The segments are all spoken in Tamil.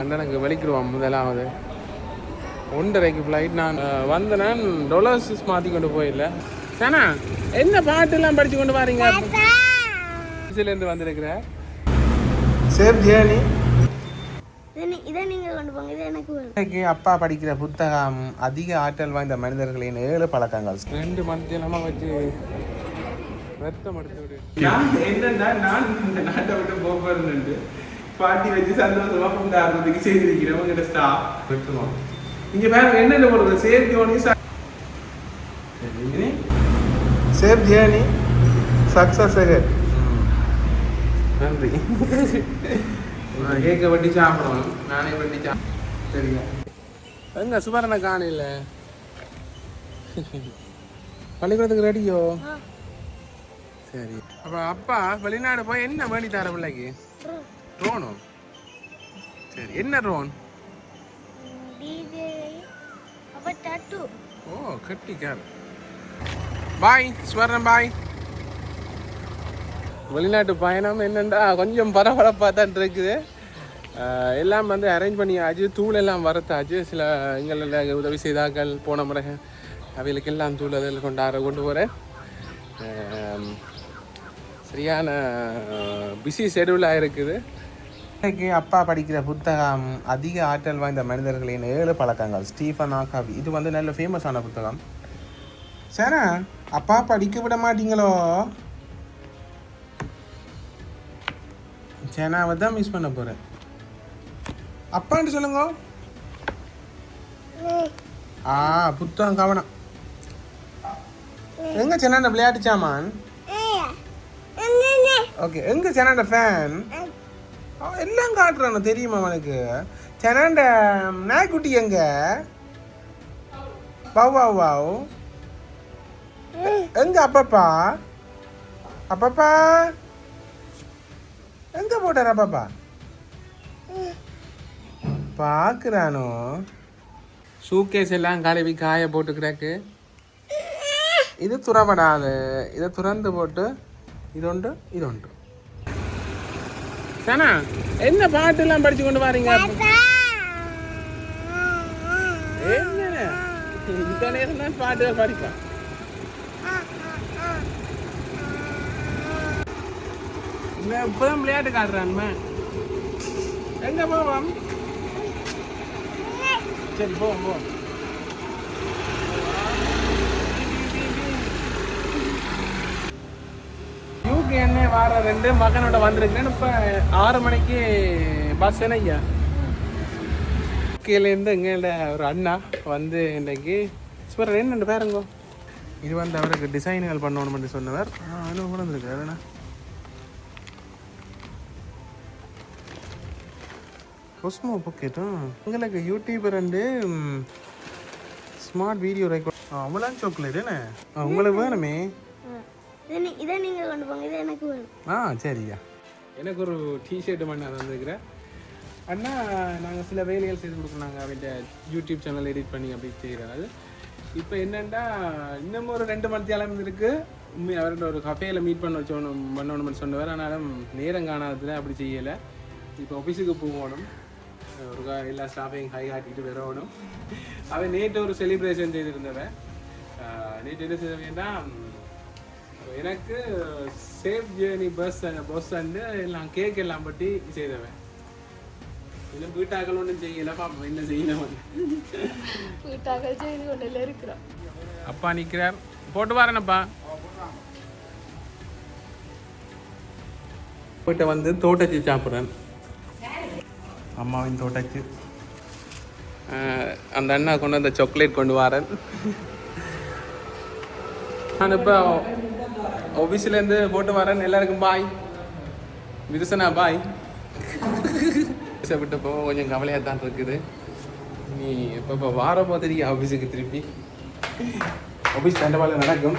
அண்ணனுக்கு வெளிக்கிடுவான் முதலாவது 1:30க்கு ஃப்ளைட். நான் வந்தேன் டொலர்ஸ் மாற்றி கொண்டு போயிடல. சேனா என்ன பாட்டுலாம் படித்து கொண்டு வரீங்க? இருந்து வந்திருக்கிற சேஃப் ஜேர்னி. எனக்கு அப்பா படிக்கிற புத்தகம் அதிக ஆற்றல் வாய்ந்த மனிதர்களின் 7 பழக்கங்கள். 2 மணித்தியலமா வச்சு ரத்தம் எடுத்து விடு. என்னன்னா நான் இந்த நாட்டை விட்டு போகிறேன்னு பாட்டி வச்சு சந்தோஷமா கொண்டாடுறதுக்கு செய்திருக்கிறோம். உங்கள்கிட்ட ஸ்டாஃப் விட்டுருவோம். இங்க பாருங்க என்னென்ன போடுறது. Safe journey, safe journey, success ahead. நன்றி. கேக்க வட்டி சாப்பிடுவோம். நானே வட்டி சரிங்க. எங்க சுபரண காணையில் பள்ளிக்கூடத்துக்கு ரெடியோ? சரி. அப்போ அப்பா வெளிநாடு போய் என்ன வேண்டி தர பிள்ளைக்கு? ட்ரோனோ? சரி. என்ன ட்ரோன்? ஓ கட்டிக்கார். பாய் ஸ்வர்ணம், பாய். வெளிநாட்டு பயணம் என்னென்னா கொஞ்சம் பரபரப்பாக தான் இருக்குது. எல்லாம் வந்து அரேஞ்ச் பண்ணியாச்சு. தூள் எல்லாம் வரத்தாச்சு. சில எங்களில் உதவி செய்தாக்கள் போன முறை அவைகளுக்கு எல்லாம் தூள் அதில் கொண்டு போகிறேன். சரியான பிஸி ஷெடியூலாக இருக்குது. இன்றைக்கு அப்பா படிக்கிற புத்தகம் அதிக ஆற்றல் வாய்ந்த மனிதர்களின் 7 பழக்கங்கள், ஸ்டீஃபன் காவி. இது வந்து நல்ல ஃபேமஸான புத்தகம். சேனா அப்பா படிக்க விட மாட்டீங்களோ? சேனாவை தான் மிஸ் பண்ண போகிறேன். அப்பான்ட்டு சொல்லுங்க. புத்தகம் கவனம். எங்க சேனாண்ட விளையாட்டு சாமான்? ஓகே. எங்க சேனாண்ட ஃபேன்? எல்லாம் காட்டுறானு தெரியுமா அவனுக்கு? சேனாண்ட நாய்க்குட்டி எங்க? Wow wow wow. எங்க அப்பப்பா? அப்பப்பா எங்க போட்டார்? அப்பப்பா பார்க்குறானோ? சூக்கேஸ் எல்லாம் கழுவி காய போட்டு கிடக்கு. இது துறப்படாது. இதை துறந்து போட்டு இது உண்டு. சேனா என்ன பாட்டுலாம் படிச்சு கொண்டு வரீங்க? என்ன இந்த நேரம் தான் பாட்டு படிப்பான். இப்பதான் விளையாட்டு காட்டுறான்மா. எங்க போவோம்? சரி போவோம். யூகே என்ன வார 2 மகனோட வந்திருக்கேன். இப்போ 6 மணிக்கு பஸ் என்னையா கீழேருந்து எங்கள்ட ஒரு அண்ணா வந்து இன்றைக்கு ஸ்பெர் என்ன பேருங்கோ. இது வந்து அவருக்கு டிசைன்கள் பண்ணணும்னு சொன்னவர். இன்னும் கூட வந்துருக்கு. வேணா கொஸ்மோ பொக்கெட்டும் உங்களுக்கு YouTuber and smart video record. அவ்வளோ சாக்லேட் என்ன உங்களுக்கு வேணுமே? இதை நீங்கள் கொண்டு போங்க. இது எனக்கு வேணும். சரியா. எனக்கு ஒரு டிஷர்ட் பண்ண வந்துருக்கிறேன் அண்ணா. நாங்கள் சில வேலைகள் செய்து கொடுக்கணும். நாங்கள் அவர்கிட்ட யூடியூப் சேனல் எடிட் பண்ணி அப்படி செய்கிறது. இப்போ என்னென்னா இன்னமும் ஒரு 2 மணித்தியாலம் இருக்குது. அவர்கிட்ட ஒரு கஃபேயில் மீட் பண்ணணும்னு சொன்னவர். ஆனாலும் நேரம் காணாததில் அப்படி செய்யலை. இப்போ ஆஃபீஸுக்கு போகணும். ஒரு எல்லா ஸ்டாஃபையும் ஹை காட்டிட்டு வரணும். அவன் நேற்று ஒரு செலிப்ரேஷன் செய்திருந்தவன். நேற்று என்ன செய்ய வேண்டாம், எனக்கு சேஃப் ஜேர்னி பஸ் அண்டு எல்லாம் கேக் எல்லாம் பற்றி செய்தவன். இன்னும் வீட்டாக்கள் ஒன்றும் செய்யலை. பாப்போம் என்ன செய்யணும். வீட்டாக்கள் செய்து கொண்டு இருக்கிறோம். அப்பா நிற்கிறார். போட்டு வரேனப்பா. போயிட்ட வந்து தோட்டச்சு சாப்பிட்றேன். அம்மாவின் தோட்டச்சு. அந்த அண்ணா கொண்டு வந்த சாக்லேட் கொண்டு வரேன். நான் இப்போ ஆஃபீஸ்லேருந்து போட்டு வரேன். எல்லாருக்கும் பாய். விதுசனா பாய். விட்டு போக கொஞ்சம் கவலையாக தான் இருக்குது. நீ இப்போ வாரப்போ தெரியும் ஆஃபீஸுக்கு திருப்பி. ஆஃபீஸ் தண்டவாளம் நடக்கும்.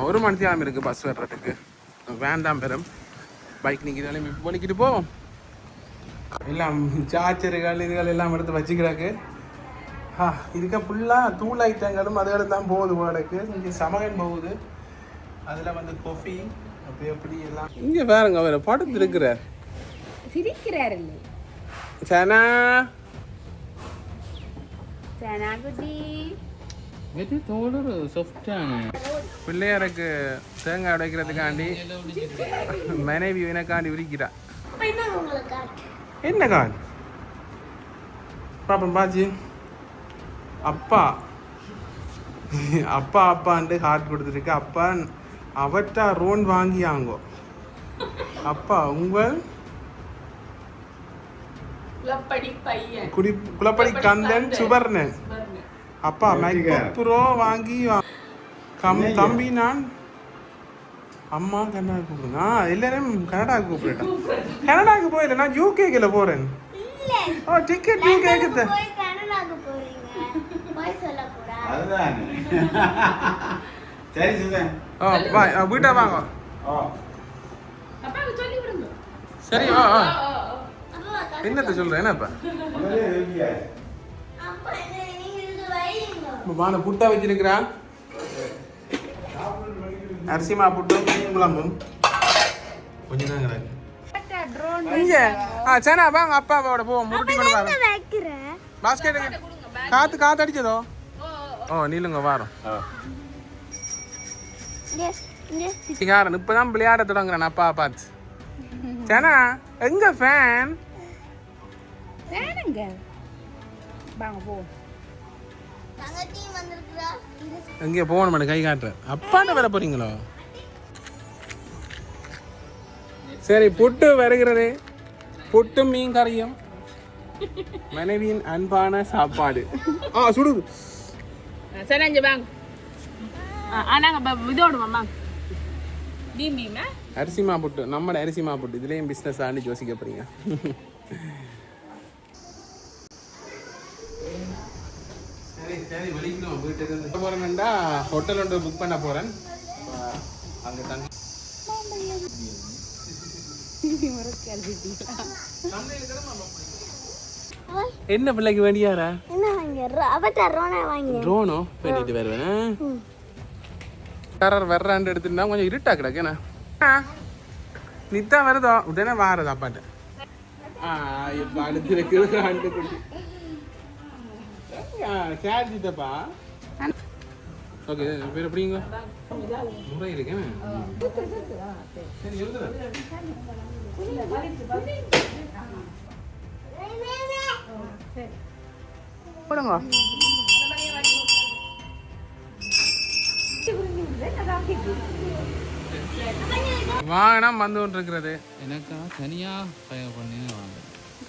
1 மணித்தியாலம் இருக்குது பஸ் வர்றதுக்கு. வேண்டாம் பெரும் பைக் நிற்கிறாலும் இப்போ பண்ணிக்கிட்டு போவோம். எல்லாம் சார்ஜர்கள் இதுகள் எல்லாம் எடுத்து வச்சுக்கிறாக்கு. இதுக்கு ஃபுல்லாக தூள் ஐட்டங்களும் அதுகளும் தான் போகுது. வாடகைக்கு இங்கே சமகன் போகுது. அதில் வந்து காஃபி அப்போ எப்படி எல்லாம். இங்கே பாருங்க அவர் படுத்து இருக்கிறார். சிரிக்கிறார் இல்லை. சனா சனா குட்டி வெட்டி தோடு சாஃப்டான பிள்ளையாருக்கு தேங்காய் உடைக்கிறதுக்காண்டி மனைவி எனக்காண்டி விரிக்கிறா. அப்ப என்ன உங்களுக்கு என்ன கார்டு பாப்பா பாஜி அப்பா அப்பா அப்பான்ட்டு ஹார்ட் கொடுத்துருக்கு. அப்பா அவட்டா ரோன் வாங்கியாங்கோ. அப்பா உங்கள் குலப்படி பையன் குலப்படி கந்தன் சுபர்ணன். அப்பா மேக்புக் ப்ரோ வாங்கி தம்பி நான் அம்மா கனடா கூப்பிடுங்க. எல்லாரும் கனடாவுக்கு கூப்பிடுறேன். கனடாவுக்கு போயில நான் யூகேல போறேன். இல்ல ஓ டிக்கெட் யூகேக்கு போய் கனடாக்கு போறீங்க போய் சொல்லக்கூடாது அதுதான் சரி சுதன் ஓ பாய் வீட்டா வாங்க. ஓ அப்பாக்கு சொல்லி விடுங்க. சரி ஓ என்னத்த சொல்றேன் என்னப்பா முதல்ல ரெடியா அப்பா நீங்க இது வைங்க வான புட்டா வச்சிருக்கிறா. அரிசிமா புட்டும் மீன் குழம்பும் கொஞ்சம் தான் கிடக்கு. இங்க சனா வாங்க அப்பாவோட போவோம். முருட்டி கொண்டு வாங்க. வைக்கிற பாஸ்கெட் காத்து அடிச்சதோ. ஓ நீளுங்க வாரம். காரன் இப்பதான் விளையாட தொடங்குறேன் அப்பா பார்த்து. சனா எங்க ஃபேன் வேணுங்க வாங்க போ. தங்கச்சி வந்திருக்கா எங்கே போகணும் கை காட்டுறேன். அப்பாட்ட வர போறீங்களோ? சரி புட்டு வருகிறது. புட்டும் மீன் கறியும் மனைவியின் அன்பான சாப்பாடு. சுடுது. சரி இங்க வாங்க. நாங்க இதோடு வாங்க. பீம்பிமா அரிசிமா புட்டு நம்மட அரிசிமா புட்டு இதுலேயும் பிஸ்னஸ் ஆண்டு யோசிக்க போறீங்க. சரி வெளிக்கணும் வீட்டுக்கு இருந்து போறேன்டா ஹோட்டல் ஒன்று புக் பண்ண போறேன். அங்கே தங்கி என்ன பிள்ளைக்கு வேண்டியாரா என்ன வாங்க அவட்ட ரோனா வாங்க ட்ரோனோ பண்ணிட்டு வருவேன். வர்றாண்டு எடுத்துட்டா கொஞ்சம் இருட்டா கிடக்குண்ணா. நித்தா வருதோ உடனே வாரது அப்பாட்ட. இப்போ அடுத்து இருக்குது ஆண்டு குட்டி சார்ஜிட்டப்பா. ஓகே பேர் எப்படிங்க முறை இருக்கேன். சரி எழுதுறேன். போடுங்க. வாகனம் வந்து கொண்டு இருக்கிறது. எனக்கா தனியா பயணம் பண்ணி வாங்க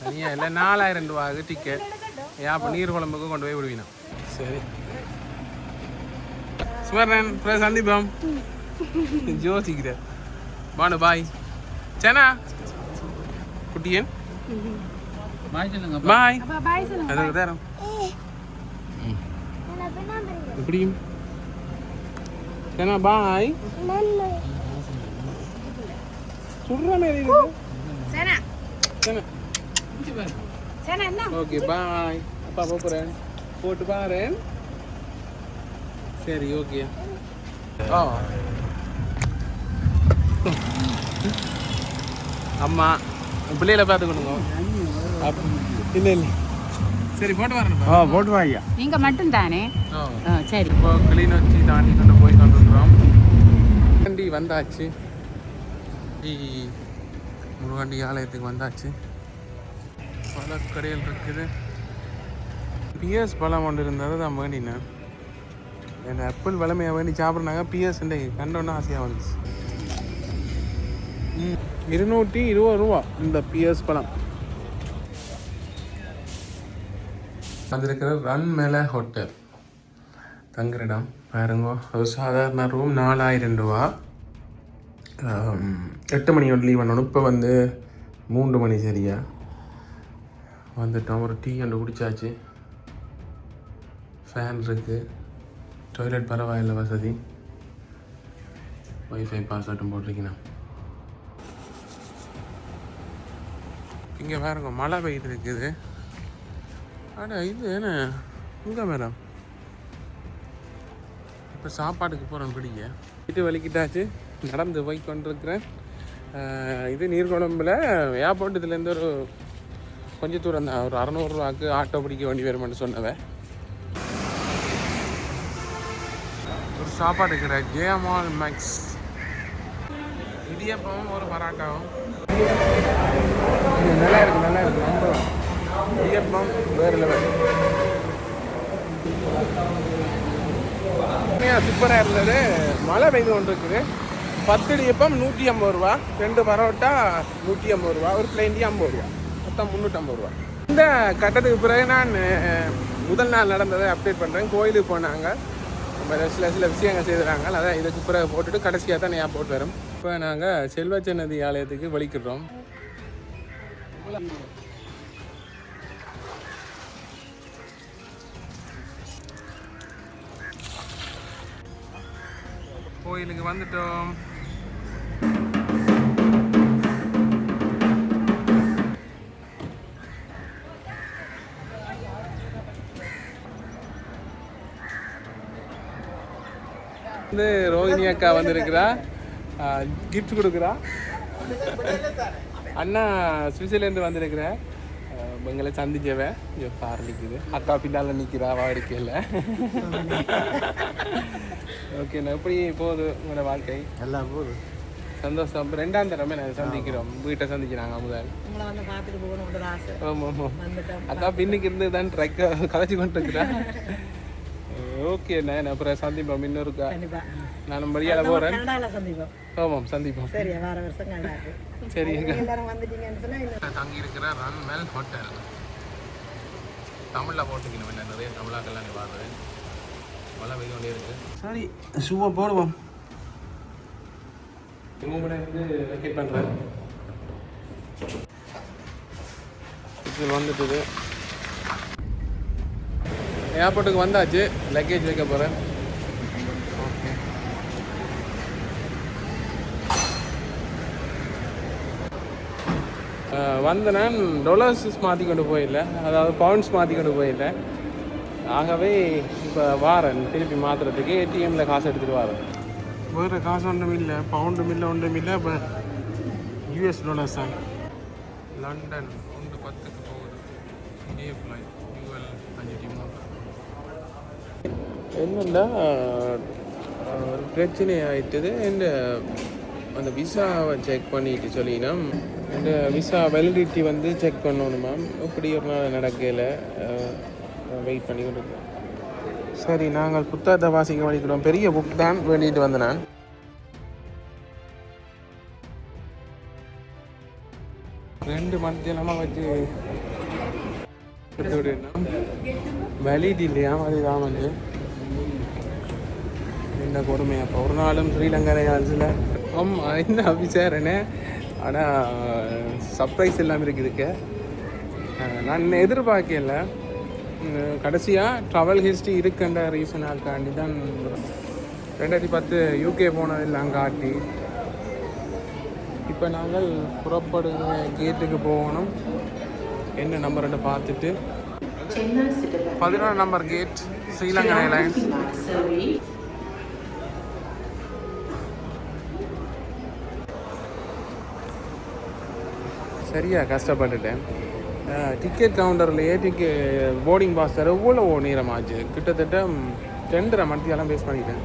தனியா இல்லை 4000 ரூபாய்க்கு டிக்கெட். ஏன் அப்போ நீர் குழம்புக்கு கொண்டு போய் விடுவீனா. சரி ஸ்மரணன் சந்திப்போம். ஜோசிக்கிறேன் பானு பாய். சனா குட்டியன் பாய் சொல்லுங்க பாய். பாய் சொல்லுங்க. அதுக்கு தரோம் எப்படியும் சனா பாய். சுடுற மாதிரி இருக்கு. சனா சனா சனா என்ன ஓகே பாய். அப்பா போகிறேன் போட்டு பாரு. சரி ஓகே. ஓ அம்மா பிள்ளைகளை பார்த்துக்கணுங்க. இல்லை இல்லை சரி போட்டு வரணுப்பா. போட்டு வாங்க நீங்க மட்டும் தானே. சரி இப்போ கிளிநொச்சி தாண்டி கொண்டு போய் கொண்டுருக்குறோம். வண்டி வந்தாச்சு. முருகண்டி ஆலயத்துக்கு வந்தாச்சு. பல கடைகள் இருக்குது. பிஎஸ் பழம் ஒன்று இருந்தது தான் வேண்டினேன். என் ஆப்பிள் வளமையை வேண்டி சாப்பிட்றாங்க. பிஎஸ் கண்டோன்னா ஆசையாக வந்துச்சு. 220 ரூபா இந்த பிஎஸ் பழம். வந்திருக்கிற ரன் மேலே ஹோட்டல் தங்குற இடம் பாருங்க. ஒரு சாதாரண ரூம் 4000 ரூபா. 8 மணியோட லீவ் பண்ணணும். இப்போ வந்து 3 மணி சரியா வந்துட்டோம். ஒரு டீ ஒன்று குடிச்சாச்சு. ஃபேன் இருக்குது. டாய்லெட் பரவாயில்ல வசதி. வைஃபை பாஸ்வேர்டும் போட்டிருக்கேன். இங்கே பாருங்க மழை பெய்து இருக்குது. அட இது என்ன இங்கே மேடம் இப்போ சாப்பாட்டுக்கு போகிறோம் பிடிக்க. வீட்டு வலிக்கிட்டாச்சு. நடந்து போய் கொண்டிருக்கிறேன். இது நீர்குழம்பில் ஏர்போர்ட் இதுலேருந்து ஒரு கொஞ்சம் தூரம் தான், ஒரு 600 ரூபாய்க்கு ஆட்டோ பிடிக்க வேண்டி வருமென்னு சொன்னவன். ஒரு சாப்பாடு இருக்கிற ஜேமால் மேக்ஸ் இடியப்பமும் ஒரு பராட்டாவும் நல்லா இருக்கு நம்பலாம். இடியப்பம் வேறு லெவல், சூப்பராக இருந்தது. மழை பெய்து கொண்டு இருக்குது. 10 இடியப்பம் 150 ரூபா, 2 பரோட்டா 150 ரூபா, ஒரு பிளேன் 50 ரூபா, மொத்தம் 350 ரூபா. இந்த கட்டத்துக்கு பிறகு நான் முதல் நாள் நடந்ததை அப்டேட் பண்ணுறேன். கோயிலுக்கு போனாங்க, சில விஷயங்கள் செய்கிறாங்க, அதான் இதுக்கு பிறகு போட்டுட்டு கடைசியாக தான் ஏர்போர்ட் வரும். இப்போ நாங்கள் செல்வச்சன்னதி ஆலயத்துக்கு வலிக்கிறோம். கோயிலுக்கு வந்துட்டோம். வந்து ரோஹிணி அக்கா வந்திருக்கிறா, கிஃப்ட் கொடுக்குறா. அண்ணா சுவிட்சர்லேருந்து வந்திருக்கிற எங்களை சந்திச்சவன் பாரு நிற்குது. அக்கா பின்னால் நிற்கிறா, வா எடுக்கல. ஓகே, நான் எப்படி போகுது உங்களோட வாழ்க்கை? எல்லாம் போகுது, சந்தோஷம். 2ஆம் தடவை நான் சந்திக்கிறோம், வீட்டை சந்திக்கிறாங்க முதல். அக்கா பின்னுக்கு இருந்து தான் ட்ரைக்க கதைச்சி கொண்டு இருக்கிறேன். ஓகே அண்ணா, நான் அப்புறம் சந்திப்போம் இன்னொருக்கா. நான் மரியாதை போகிறேன். ஆமாம் சந்திப்போம். சரி, தங்கி இருக்கிற ரன்மெல் ஹோட்டல். தமிழில் போட்டுக்கணும், என்ன நிறைய தமிழாக்கெல்லாம் நீ பார்க்குறேன். மழை பெய்து கொண்டே இருக்கு. சரி, ஷூவை போடுவோம். இவங்க வந்து வெக்கேட் பண்ணுறேன். இது வந்துட்டுது. ஏர்போர்ட்டுக்கு வந்தாச்சு, லக்கேஜ் வைக்க போகிறேன். ஓகே, வந்து நான் டாலர்ஸ் மாற்றி கொண்டு போயிடல, அதாவது பவுண்ட்ஸ் மாற்றி கொண்டு போயிடல. ஆகவே இப்போ வாரேன் திருப்பி மாற்றுறதுக்கு. ஏடிஎம்மில் காசு எடுத்துகிட்டு வரேன். வேறு காசு ஒன்றும் இல்லை, பவுண்டும் இல்லை, ஒன்றும் இல்லை. இப்போ யூஎஸ் டாலர்ஸ் தான். லண்டன் 1:10க்கு போகுது. இதே ஃப்ளைட் UL 5 என்னென்னா ஒரு பிரச்சனை ஆகிட்டது. அந்த விசாவை செக் பண்ணிட்டு சொல்லினா, இந்த விசா வேலிடிட்டி வந்து செக் பண்ணணுமா. இப்படி ஒரு நாள் நடக்கல, வெயிட் பண்ணி கொடுக்குறேன். சரி, நாங்கள் புத்தகத்தை வாசிக்க வலிக்கிறோம். பெரிய புக் தான் வேண்டிட்டு வந்தேன் நான். ரெண்டு மத்தியமாக வச்சு வேலிடிட்டி இல்லையா மாதிரி தான் வந்து என்ன கொடுமை. அப்போ ஒரு நாளும் ஸ்ரீலங்கா என்ன விசாரணை. ஆனால் சர்ப்ரைஸ் எல்லாம் இருக்குதுக்கு. நான் எதிர்பார்க்கல. கடைசியாக ட்ராவல் ஹிஸ்ட்ரி இருக்குன்ற ரீசனாக்காண்டி தான் 2010 UK போனதெல்லாம் காட்டி இப்போ நாங்கள் புறப்படுகிற கேட்டுக்கு போகணும். என்ன நம்பர்கிட்ட பார்த்துட்டு 11 நம்பர் கேட், ஸ்ரீலங்கா ஏர்லைன்ஸ். சரியா கஷ்டப்பட்டுட்டேன். டிக்கெட் கவுண்டர்லேயே போர்டிங் பாஸ் தர எவ்வளோ நேரமாச்சு. கிட்டத்தட்ட 2.5 மணிக்கெல்லாம் பேஸ் பண்ணிட்டேன்.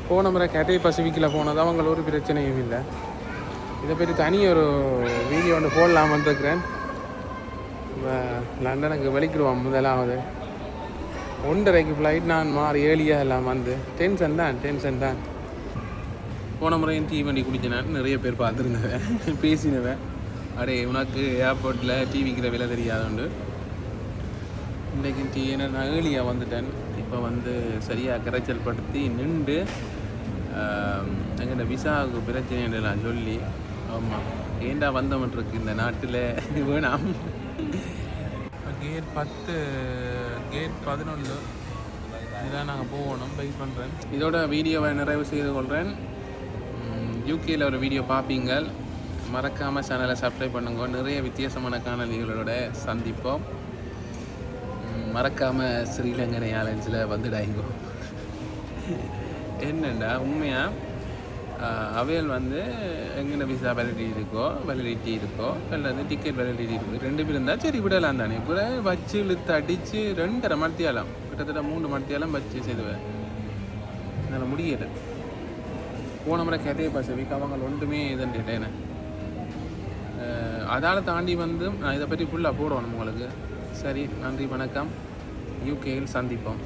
போன முறை கேட்டே பசிபிக்கில் போனது அவங்கள ஒரு பிரச்சனையும் இல்லை. இதை பற்றி தனி ஒரு வீடியோ ஒன்று போடலாமான்னு இருக்கிறேன். லண்டனுக்கு வெளிக்கிடுவோம். முதலாவது 1:30க்கு ஃப்ளைட். நான் மாறி ஏழியாக எல்லாம் வந்து டென்ஷன் தான். போன முறையும் டீ வண்டி குடிச்சேன். நிறைய பேர் பார்த்துருந்தேன், பேசினவேன். அடே உனக்கு ஏர்போர்ட்டில் டீ விற்கிற விலை தெரியாதுண்டு. இன்றைக்கு டீ நான் ஏழியாக வந்துட்டேன். இப்போ வந்து சரியாக கரைச்சல் படுத்தி நின்று எங்கள் விசாவுக்கு பிரச்சனை நான் சொல்லி, ஆமாம் ஏண்டா வந்தவன்ருக்கு இந்த நாட்டில் வேணாம். கேட் 10, கேட் 11 இதெல்லாம் நாங்கள் போகணும். வெயிட் பண்ணுறேன். இதோட வீடியோவை நிறைவு செய்து கொள்கிறேன். யூகேயில் ஒரு வீடியோ பார்ப்பீங்க, மறக்காமல் சேனலை சப்ஸ்கிரைப் பண்ணுங்க. நிறைய வித்தியாசமான காணொலிகளோட சந்திப்போம். மறக்காமல் ஸ்ரீலங்கா ஏர்லைன்ஸில் வந்துடாங்க. என்னண்டா உண்மையாக அவையல் வந்து எங்கே விசா வேலிடிட்டி இருக்கோ அல்லது டிக்கெட் வேலிடிட்டி இருக்கோ 2 பேர் இருந்தால் சரி விடலாம் தானே. இப்போ வச்சு இழுத்து அடித்து 2.5 மணித்தியாலம் கிட்டத்தட்ட 3 மணித்தியாலம் வச்சு செய்துவேன். என்னால் முடியலை. போன முறை கதையை பசவிக்கு அவங்க ஒன்றுமே இதுன்ட்டேன். அதால் தாண்டி வந்து நான் இதை பற்றி ஃபுல்லாக போடணும் உங்களுக்கு. சரி, நன்றி, வணக்கம். யூகேயில் சந்திப்போம்.